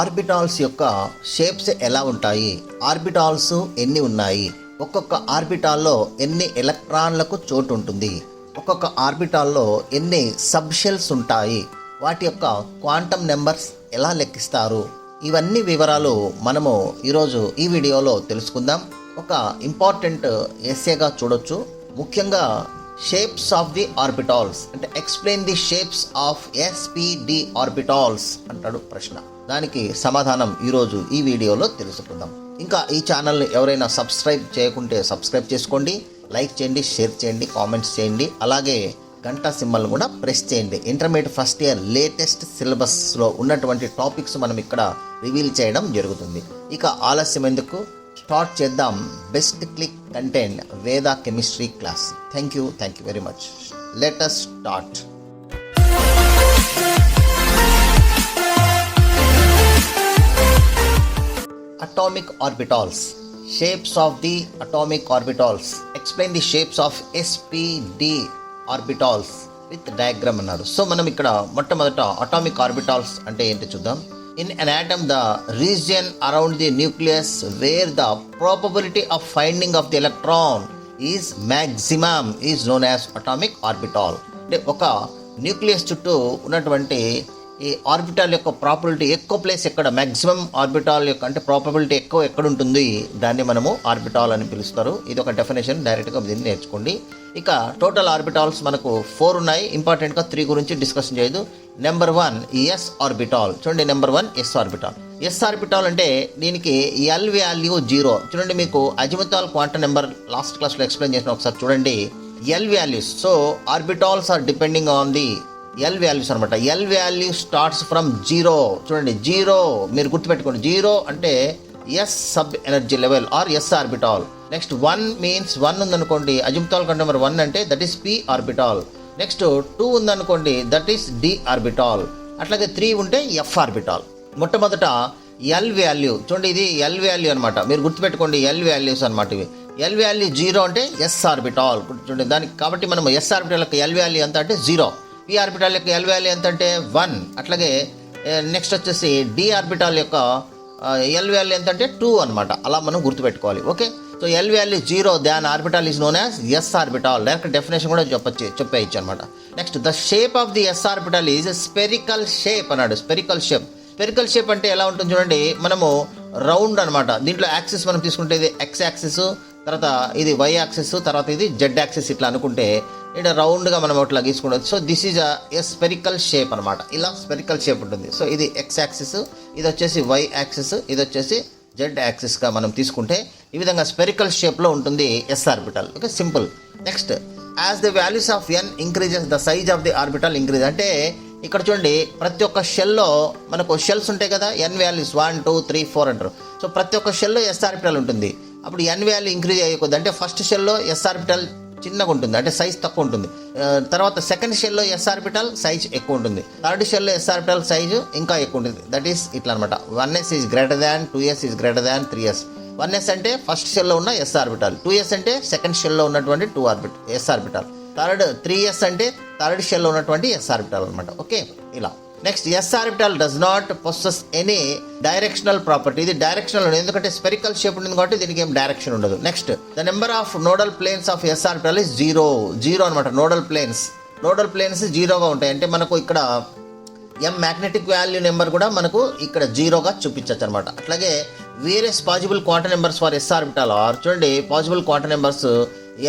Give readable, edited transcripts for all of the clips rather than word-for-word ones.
Orbitals యొక్క shapes ఎలా ఉంటాయి, ఆర్బిటాల్స్ ఎన్ని ఉన్నాయి, ఒక్కొక్క ఆర్బిటాల్లో ఎన్ని ఎలక్ట్రాన్లకు చోటు ఉంటుంది, ఒక్కొక్క ఆర్బిటాల్లో ఎన్ని సబ్ షెల్స్ ఉంటాయి, వాటి యొక్క క్వాంటమ్ నెంబర్స్ ఎలా లెక్కిస్తారు, ఇవన్నీ వివరాలు మనము ఈరోజు ఈ వీడియోలో తెలుసుకుందాం. ఒక ఇంపార్టెంట్ ఎస్సేగా చూడొచ్చు. ముఖ్యంగా షేప్స్ ఆఫ్ ది ఆర్బిటాల్స్ అంటే explain the shapes of SPD orbitals అంటాడు ప్రశ్న. దానికి సమాధానం ఈరోజు ఈ వీడియోలో తెలుసుకుందాం. ఇంకా ఈ ఛానల్ని ఎవరైనా సబ్స్క్రైబ్ చేయకుంటే సబ్స్క్రైబ్ చేసుకోండి, లైక్ చేయండి, షేర్ చేయండి, కామెంట్స్ చేయండి, అలాగే గంట సింబల్ కూడా ప్రెస్ చేయండి. ఇంటర్మీడియట్ ఫస్ట్ ఇయర్ లేటెస్ట్ సిలబస్లో ఉన్నటువంటి టాపిక్స్ మనం ఇక్కడ రివీల్ చేయడం జరుగుతుంది. ఇక ఆలస్యం ఎందుకు, స్టార్ట్ చేద్దాం. బెస్ట్ క్లిక్ కంటెంట్ వేద chemistry class. Thank you very much. Let us start. Atomic orbitals. Shapes of the atomic orbitals. Explain the shapes of spd orbitals with diagram అన్నారు. సో మనం ఇక్కడ మొట్టమొదట అటామిక్ ఆర్బిటాల్స్ అంటే ఏంటి చూద్దాం. In an atom, the region around the nucleus where the probability of finding of the electron is maximum is known as atomic orbital. అంటే ఒక nucleus చుట్టూ ఉన్నటువంటి ఈ ఆర్బిటాల్ యొక్క ప్రాబబిలిటీ ఎక్కువ ప్లేస్ ఎక్కడ, మ్యాక్సిమం ఆర్బిటాల్ యొక్క అంటే ప్రాబబిలిటీ ఎక్కువ ఎక్కడ ఉంటుంది, దాన్ని మనము ఆర్బిటాల్ అని పిలుస్తారు. ఇది ఒక డెఫినేషన్, డైరెక్ట్గా దీన్ని నేర్చుకోండి. ఇక టోటల్ ఆర్బిటాల్స్ మనకు 4 ఉన్నాయి. ఇంపార్టెంట్గా 3 గురించి డిస్కషన్ చేయదు. Number 1 S orbital. చూడండి, number 1 S orbital. S orbital అంటే దీనికి ఎల్ వాల్యూ 0. చూడండి, మీకు అజిముతాల్ క్వాంటమ్ నెంబర్ లాస్ట్ క్లాస్లో ఎక్స్ప్లెయిన్ చేసిన ఒకసారి చూడండి. L values, so orbitals are depending on the L values అనమాట. L value starts from 0. చూడండి, 0 మీరు గుర్తుపెట్టుకోండి. 0 అంటే S sub energy level are S orbital. Next 1 means 1 ఉందనుకోండి, అజిముతాల్ క్వాంటమ్ నెంబర్ 1 అంటే that is P orbital. Next 2 ఉందనుకోండి, that is D orbital. అట్లాగే 3 ఉంటే ఎఫ్ ఆర్బిటాల్. మొట్టమొదట ఎల్ వాల్యూ చూడండి, ఇది ఎల్ వాల్యూ అనమాట. మీరు గుర్తుపెట్టుకోండి, ఎల్ వాల్యూస్ అనమాట ఇవి. ఎల్ వాల్యూ 0 అంటే ఎస్ ఆర్బిటాల్. చూడండి దానికి, కాబట్టి మనం ఎస్ ఆర్బిటాల్ యొక్క ఎల్ వాల్యూ ఎంత అంటే 0, పి ఆర్బిటాల్ యొక్క ఎల్ వాల్యూ ఎంత అంటే 1. అట్లాగే నెక్స్ట్ వచ్చేసి డి ఆర్బిటాల్ యొక్క ఎల్ వాల్యూ ఎంత అంటే 2 అనమాట. అలా మనం గుర్తుపెట్టుకోవాలి. Okay, so l value 0 than orbital is known as yes orbital. Direct definition కూడా చెప్పేయచ్చు అనమాట. Next the shape of the s orbital is spherical shape అన్నాడు. స్పెరికల్ షేప్ అంటే ఎలా ఉంటుంది చూడండి, మనము రౌండ్ అనమాట. దీంట్లో యాక్సిస్ మనం తీసుకుంటే ఇది ఎక్స్ యాక్సిస్, తర్వాత ఇది వై యాక్సిస్, తర్వాత ఇది జెడ్ యాక్సిస్. ఇట్లా అనుకుంటే ఇక్కడ రౌండ్గా మనం అట్లా గీసుకుంటాం. So this is a spherical shape అనమాట. ఇలా స్పెరికల్ షేప్ ఉంటుంది. సో ఇది ఎక్స్ యాక్సిస్, ఇది వచ్చేసి వై యాక్సిస్, ఇది వచ్చేసి జెడ్ యాక్సిస్గా మనం తీసుకుంటే ఈ విధంగా స్పెరికల్ షేప్లో ఉంటుంది s orbital. Okay, simple. Next, as the values of n increases the size of the orbital increase. అంటే ఇక్కడ చూడండి, ప్రతి ఒక్క షెల్లో మనకు షెల్స్ ఉంటాయి కదా, ఎన్ వాల్యూస్ 1 2 3 4 అంటారు. సో ప్రతి ఒక్క షెల్లో ఎస్ ఆర్బిటాల్ ఉంటుంది. అప్పుడు ఎన్ వాల్యూ ఇంక్రీజ్ అయ్యకొద్ది, అంటే ఫస్ట్ షెల్లో ఎస్ ఆర్బిటాల్ చిన్నగా ఉంటుంది, అంటే సైజ్ తక్కువ ఉంటుంది. తర్వాత సెకండ్ షెల్లో ఎస్ ఆర్బిటాల్ సైజ్ ఎక్కువ ఉంటుంది. థర్డ్ షెల్లో ఎస్ ఆర్బిటాల్ సైజు ఇంకా ఎక్కువ ఉంటుంది. దట్ ఈస్ ఇట్లా అనమాట. 1s is greater than 2s is greater than 3s. 1s అంటే ఫస్ట్ షెల్లో ఉన్న ఎస్ ఆర్బిటాల్, 2s అంటే సెకండ్ షెల్లో ఉన్నటువంటి ఎస్ ఆర్బిటాల్, 3s అంటే థర్డ్ షెల్లో ఉన్నటువంటి ఎస్ ఆర్బిటాల్ అనమాట. ఓకే, ఇలా. Next, s orbital does not possess any directional property. ఇది డైరెక్షనల్ ఉండదు, ఎందుకంటే స్పెరికల్ షేప్ ఉంటుంది కాబట్టి దీనికి ఏం డైరెక్షన్ ఉండదు. Next, the number of nodal planes of s orbital is 0 అనమాట. నోడల్ ప్లేన్స్ 0గా ఉంటాయి. అంటే మనకు ఇక్కడ ఎం మ్యాగ్నెటిక్ వాల్యూ నెంబర్ కూడా మనకు ఇక్కడ 0గా చూపించచ్చు అనమాట. అట్లాగే various possible quantum numbers for S orbital are, చూడండి possible quantum numbers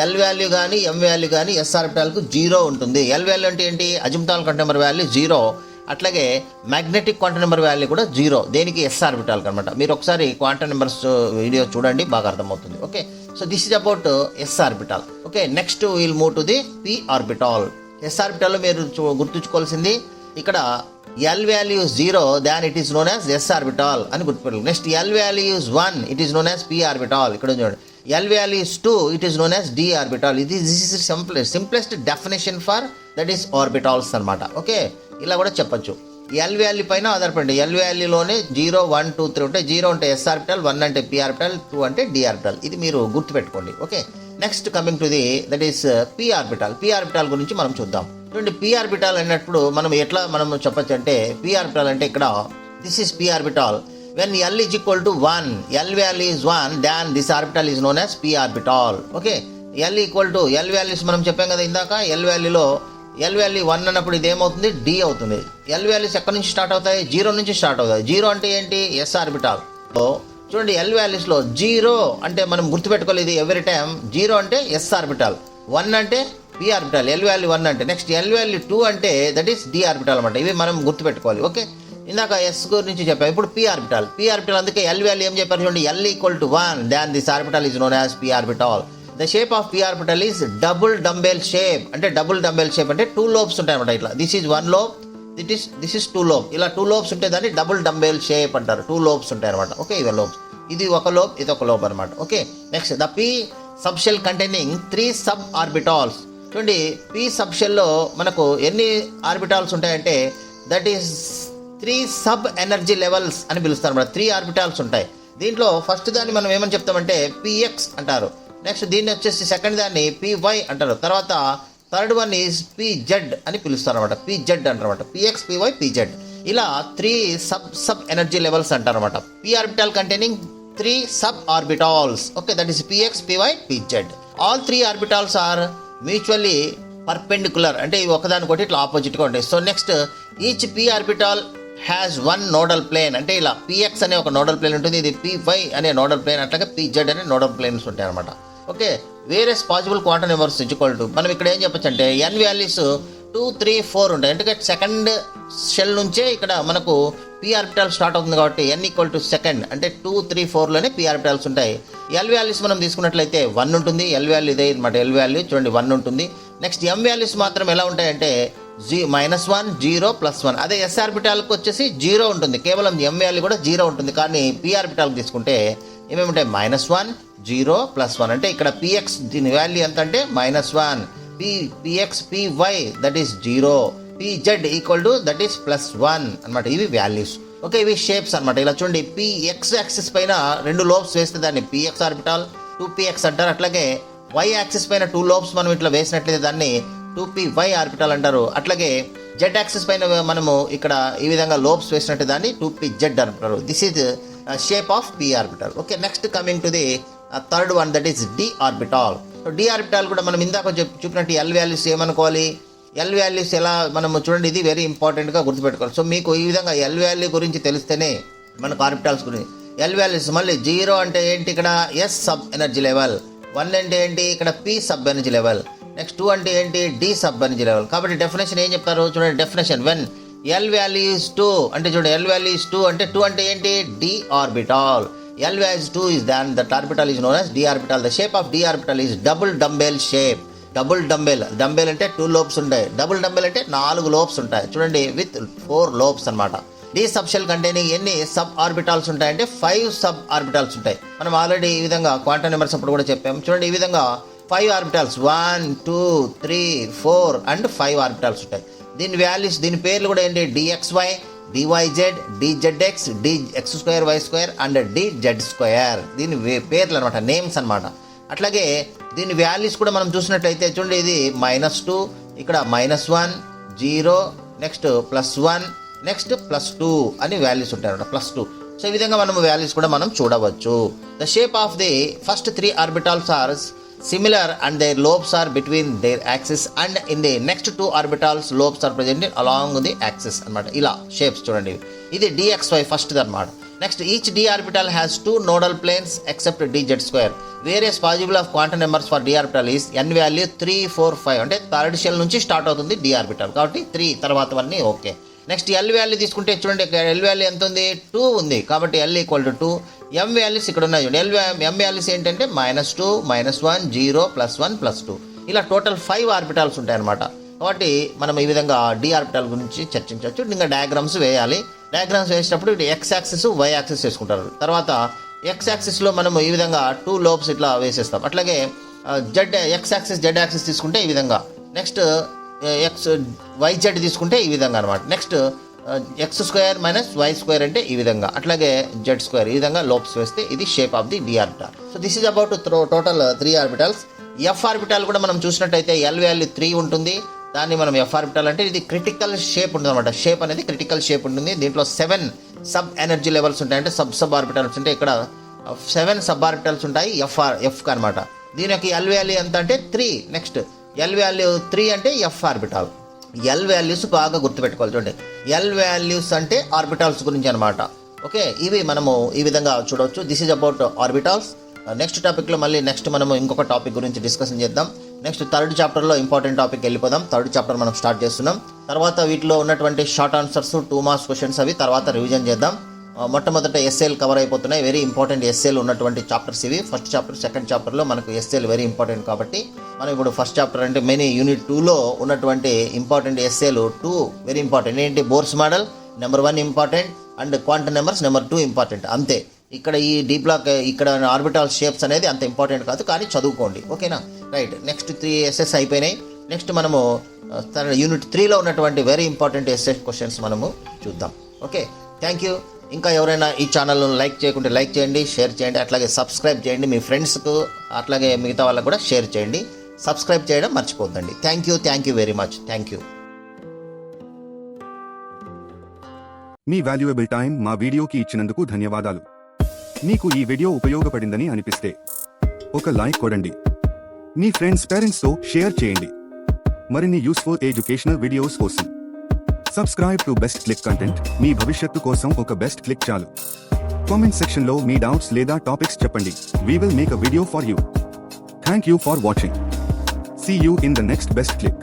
L value కానీ ఎం వాల్యూ కానీ ఎస్ ఆర్బిటాల్కు 0 ఉంటుంది. ఎల్ వాల్యూ అంటే ఏంటి, అజిముతాల్ క్వాంటమ్ నెంబర్ వాల్యూ 0. అట్లాగే మ్యాగ్నెటిక్ క్వాంటమ్ నెంబర్ వాల్యూ కూడా 0, దేనికి ఎస్ ఆర్బిటాల్ అనమాట. మీరు ఒకసారి క్వాంటమ్ నెంబర్స్ వీడియో చూడండి, బాగా అర్థమవుతుంది. Okay, so this is about S orbital. Okay, next will move to the P orbital. S ఆర్బిటాల్లో మీరు గుర్తుంచుకోవాల్సింది, ఇక్కడ L value 0 then it is known as yes orbital అని గుర్తుపెట్టాలి. Next, L value 1 it is known as P orbital. ఇక్కడ చూడండి, L value 2 it is known as D orbital. This is simplest definition for that is orbitals అనమాట. Okay, ఇలా కూడా చెప్పచ్చు. L value పైన ఆధారపడి, ఎల్ వాల్యూలోనే 0 1 2 3 ఉంటాయి. 0 అంటే ఎస్ ఆర్బిటాల్, 1 అంటే పి ఆర్బిటాల్, 2 అంటే డి ఆర్బిటాల్. ఇది మీరు గుర్తుపెట్టుకోండి. Okay, next coming to the that is P orbital. P orbital గురించి మనం చూద్దాం. చూడండి, పి ఆర్బిటాల్ అన్నప్పుడు మనం ఎట్లా చెప్పచ్చు అంటే, పి ఆర్బిటాల్ అంటే ఇక్కడ this is p orbital. When L is equal to 1, L value is 1, then this orbital is known as p orbital. Okay, L equal to L values మనం చెప్పాం కదా ఇందాక. L వాల్యూలో L వాల్యూ 1 అన్నప్పుడు ఇది ఏమవుతుంది, D అవుతుంది. L వాల్యూస్ ఎక్కడి నుంచి స్టార్ట్ అవుతాయి, 0 నుంచి స్టార్ట్ అవుతాయి. 0 అంటే ఏంటి, S ఆర్బిటాల్. చూడండి L వాల్యూస్లో 0 అంటే మనం గుర్తుపెట్టుకోలేదు ఎవ్రీ టైం. 0 అంటే S ఆర్బిటాల్, 1 అంటే p ఆర్బిటాల్, L వాల్యూ 1 అంటే. నెక్స్ట్ L వాల్యూ 2 అంటే దట్ ఈస్ D ఆర్బిటాల్ అనమాట. ఇవి మనం గుర్తుపెట్టుకోవాలి. ఓకే, ఇందాక S గురించి చెప్పాం, ఇప్పుడు p ఆర్బిటాల్. p ఆర్బిటాల్ అందుకే L వాల్యూ ఏం చెప్పారు చూడండి, L equal to 1, than this orbital is known as p orbital. The shape of p orbital is double dumbbell shape. అంటే డబుల్ డంబెల్ షేప్ అంటే 2 లోబ్స్ ఉంటాయి అనమాట. ఇట్లా this is 1 lobe, this is 2 lobe. ఇలా 2 lobes ఉంటే దాన్ని double dumbbell shape అంటారు. 2 lobes ఉంటాయి అనమాట. ఓకే, ఇవి లోబ్స్, ఇది ఒక లోబ్, ఇది ఒక లోబ్ అనమాట. Okay, next the p sub shell containing 3 sub orbitals. చూడండి p సబ్ షెల్లో మనకు ఎన్ని ఆర్బిటాల్స్ ఉంటాయంటే that is 3 sub energy levels అని పిలుస్తారు అన్నమాట. 3 ఆర్బిటాల్స్ ఉంటాయి దీంట్లో. ఫస్ట్ దాన్ని మనం ఏమని చెప్తామంటే px అంటారు. నెక్స్ట్ దీన్ని వచ్చేసి సెకండ్ దాన్ని py అంటారు. తర్వాత థర్డ్ వన్ ఈజ్ pz అని పిలుస్తారు అనమాట. pz అంటారన్నమాట. px, py, pz ఇలా 3 సబ్ ఎనర్జీ లెవెల్స్ అంటారు అనమాట. p orbital containing 3 sub orbitals. Okay, that is px, py, pz. All 3 orbitals are mutually perpendicular, అంటే ఇవి ఒకదానికొకటి ఇట్లా ఆపోజిట్గా ఉంటాయి. So next each p orbital has 1 nodal plane. అంటే ఇలా px అనే ఒక నోడల్ ప్లేన్ ఉంటుంది, ఇది py అనే నోడల్ ప్లేన్, అట్లాగే pz అనే నోడల్ ప్లేన్స్ ఉంటాయి అనమాట. Okay, various possible quantum numbers equal to మనం ఇక్కడ ఏం చెప్పచ్చు అంటే n వాల్యూస్ 2, 3, 4 ఉంటాయి. అంటే సెకండ్ షెల్ నుంచే ఇక్కడ మనకు p ఆర్బిటాల్ స్టార్ట్ అవుతుంది కాబట్టి n ఈక్వల్ టు సెకండ్ అంటే 2, 3, 4లోనే p ఆర్బిటాల్స్ ఉంటాయి. L వాల్యూస్ మనం తీసుకున్నట్లయితే 1 ఉంటుంది. L వాల్యూ ఇదే అనమాట. L వాల్యూ చూడండి 1 ఉంటుంది. నెక్స్ట్ m వాల్యూస్ మాత్రం ఎలా ఉంటాయంటే -1, 0, +1. అదే s ఆర్బిటాల్కి వచ్చేసి 0 ఉంటుంది. కేవలం m వాల్యూ కూడా 0 ఉంటుంది. కానీ p ఆర్బిటాల్కి తీసుకుంటే ఏమేమి ఉంటాయి, -1, 0, +1. అంటే ఇక్కడ px దీని వాల్యూ ఎంత అంటే -1, px, py that is 0, pz equal to that is +1 అనమాట. ఇవి వాల్యూస్. ఓకే, ఇవి షేప్స్ అనమాట. ఇలా చూడండి px యాక్సిస్ పైన 2 లోబ్స్ వేస్తే దాన్ని px ఆర్బిటాల్ 2px అంటారు. అట్లాగే y యాక్సిస్ పైన 2 లోబ్స్ మనం ఇట్లా వేసినట్లయితే దాన్ని 2py ఆర్బిటాల్ అంటారు. అట్లాగే z యాక్సిస్ పైన మనము ఇక్కడ ఈ విధంగా లోబ్స్ వేసినట్టు దాన్ని 2pz అంటారు. This is shape of p orbital. Okay, next coming to the third one that is d orbital. So d orbital కూడా మనం ఇందాక చూపినట్టు L వాల్యూస్ ఏమనుకోవాలి, L వాల్యూస్ ఎలా మనము చూడండి, ఇది వెరీ ఇంపార్టెంట్గా గుర్తుపెట్టుకోవాలి. సో మీకు ఈ విధంగా L వాల్యూ గురించి తెలిస్తేనే మనకు ఆర్బిటాల్స్ గురించి. L వాల్యూస్ మళ్ళీ 0 అంటే ఏంటి, ఇక్కడ S సబ్ ఎనర్జీ లెవెల్. 1 అంటే ఏంటి, ఇక్కడ p sub energy level. Next 2 అంటే ఏంటి, D సబ్ ఎనర్జీ లెవెల్. కాబట్టి డెఫినేషన్ ఏం చెప్తారు చూడండి, definition when L value is 2 అంటే చూడండి L వాల్యూ ఇస్ 2 అంటే 2 అంటే ఏంటి, D orbital. L value is 2 is then that orbital is known as d orbital. The shape of d orbital is double dumbbell shape. Double dumbbell అంటే 2 lobes ఉంటాయి. Double dumbbell అంటే 4 lobes ఉంటాయి చూడండి, with 4 lobes అనమాట. D sub shell containing ఎన్ని sub orbitals ఉంటాయంటే 5 sub orbitals ఉంటాయి. మనం ఆల్రెడీ ఈ విధంగా క్వాంటమ్ నెంబర్స్ అప్పుడు కూడా చెప్పాము. చూడండి ఈ విధంగా 5 ఆర్బిటాల్స్ 1, 2, 3, 4 అండ్ 5 ఆర్బిటాల్స్ ఉంటాయి. దీని వాల్యూస్, దీని పేర్లు కూడా ఏంటి, dxy, dyz, dzx, dx2y2 and dz2. దీని పేర్లు అనమాట, నేమ్స్ అనమాట. అట్లాగే దీని వాల్యూస్ కూడా మనం చూసినట్లయితే చూడండి, ఇది -2, ఇక్కడ -1, 0, నెక్స్ట్ +1, నెక్స్ట్ +2 అని వాల్యూస్ ఉంటాయి అనమాట, +2. సో ఈ విధంగా మనం వాల్యూస్ కూడా మనం చూడవచ్చు. The shape of the first 3 orbitals are similar and their lobes are between their axis and in the next 2 orbitals lobes are present along the axis అన్నమాట. ఇలా షేప్స్ చూడండి, ఇది dxy ఫస్ట్ అన్నమాట. Next each d orbital has 2 nodal planes except dz2. Various possible of quantum numbers for d orbital is n value 3, 4, 5 అంటే third shell నుంచి start అవుతుంది d orbital కాబట్టి 3 తర్వాతవన్నీ okay. Next L value తీసుకుంటే చూడండి, L value ఎంత ఉంది, 2 ఉంది కాబట్టి L equal to 2. M values ఇక్కడ ఉన్నాయి చూడండి, M వాల్యూస్ ఏంటంటే -2, -1, 0, +1, +2 ఇలా టోటల్ 5 ఆర్బిటాల్స్ ఉంటాయి అనమాట. కాబట్టి మనం ఈ విధంగా డి ఆర్బిటాల్ గురించి చర్చించవచ్చు. ఇంకా డయాగ్రామ్స్ వేయాలి. డయాగ్రామ్స్ వేసేటప్పుడు ఇటు x యాక్సిస్, y యాక్సిస్ వేసుకుంటారు. తర్వాత x యాక్సిస్లో మనం ఈ విధంగా 2 లోబ్స్ ఇట్లా వేసేస్తాం. అట్లాగే x యాక్సిస్, z యాక్సిస్ తీసుకుంటే ఈ విధంగా, నెక్స్ట్ YZ తీసుకుంటే ఈ విధంగా అనమాట. నెక్స్ట్ x² - y² అంటే ఈ విధంగా, అట్లాగే z² ఈ విధంగా లోబ్స్ వేస్తే ఇది shape of the d orbital. So this is about total 3 orbitals. F orbital కూడా మనం చూసినట్టయితే L వాల్యూ 3 ఉంటుంది. దాన్ని మనం ఎఫ్ ఆర్బిటాల్ అంటే ఇది క్రిటికల్ షేప్ ఉంటుంది అనమాట. షేప్ అనేది క్రిటికల్ షేప్ ఉంటుంది. దీంట్లో 7 సబ్ ఎనర్జీ లెవెల్స్ ఉంటాయి, అంటే సబ్ ఆర్బిటాల్స్ ఉంటాయి. ఇక్కడ 7 సబ్ ఆర్బిటాల్స్ ఉంటాయి ఎఫ్కి అనమాట. దీని యొక్క ఎల్ వాల్యూ ఎంత అంటే 3. నెక్స్ట్ ఎల్ వాల్యూ 3 అంటే ఎఫ్ ఆర్బిటాల్. ఎల్ వాల్యూస్ బాగా గుర్తుపెట్టుకోవాలి. చూడండి, ఎల్ వాల్యూస్ అంటే ఆర్బిటాల్స్ గురించి అనమాట. ఓకే, ఇవి మనము ఈ విధంగా చూడవచ్చు. This is about orbitals. Next టాపిక్లో మళ్ళీ మనము ఇంకొక టాపిక్ గురించి డిస్కషన్ చేద్దాం. నెక్స్ట్ 3rd చాప్టర్లో ఇంపార్టెంట్ టాపిక్ వెళ్ళిపోదాం. 3rd చాప్టర్ మనం స్టార్ట్ చేస్తున్నాం. తర్వాత వీటిలో ఉన్నటువంటి షార్ట్ ఆన్సర్స్ 2 మార్క్స్ క్వశ్చన్స్ అవి తర్వాత రివిజన్ చేద్దాం. మొట్టమొదట ఎస్ఏలు కవర్ అయిపోతున్నాయి. వెరీ ఇంపార్టెంట్ ఎస్ఏలు ఉన్నటువంటి చాప్టర్స్ ఇవి. ఫస్ట్ చాప్టర్, సెకండ్ చాప్టర్లో మనకు ఎస్ఏలు వెరీ ఇంపార్టెంట్ కాబట్టి మనం ఇప్పుడు ఫస్ట్ చాప్టర్ అంటే మెయిన్ యూనిట్ 2లో ఉన్నటువంటి ఇంపార్టెంట్ ఎస్ఏలు 2 వెరీ ఇంపార్టెంట్. ఏంటి, bores model number 1 important and quantum numbers number 2 important. అంతే. ఇక్కడ ఈ డీ బ్లాక్ ఇక్కడ ఆర్బిటాల్ షేప్స్ అనేది అంత ఇంపార్టెంట్ కాదు, కానీ చదువుకోండి. ఓకేనా, రైట్. నెక్స్ట్ 3 ఎస్ఎస్ అయిపోయినాయి. నెక్స్ట్ మనము యూనిట్ 3లో ఉన్నటువంటి వెరీ ఇంపార్టెంట్ ఎస్ఎస్ క్వశ్చన్స్ మనము చూద్దాం. Okay, thank you. ఇంకా ఎవరైనా ఈ ఛానల్ను లైక్ చేయకుంటే లైక్ చేయండి, షేర్ చేయండి, అట్లాగే సబ్స్క్రైబ్ చేయండి. మీ ఫ్రెండ్స్కు అట్లాగే మిగతా వాళ్ళకు కూడా షేర్ చేయండి. సబ్స్క్రైబ్ చేయడం మర్చిపోద్దండి. Thank you very much. Thank you. మీ వాల్యుయబుల్ టైం మా వీడియోకి ఇచ్చినందుకు ధన్యవాదాలు. మీకు ఈ వీడియో ఉపయోగపడిందని అనిపిస్తే ఒక లైక్ కొడండి. మీ ఫ్రెండ్స్, పేరెంట్స్తో షేర్ చేయండి. మరిన్ని యూస్ఫుల్ ఎడ్యుకేషనల్ వీడియోస్ కోసం subscribe to best click content. మీ భవిష్యత్తు కోసం ఒక బెస్ట్ క్లిక్ చాలు. కామెంట్ సెక్షన్లో మీ డౌట్స్ లేదా టాపిక్స్ చెప్పండి. We will make a video for you. Thank you for watching. See you in the next best click.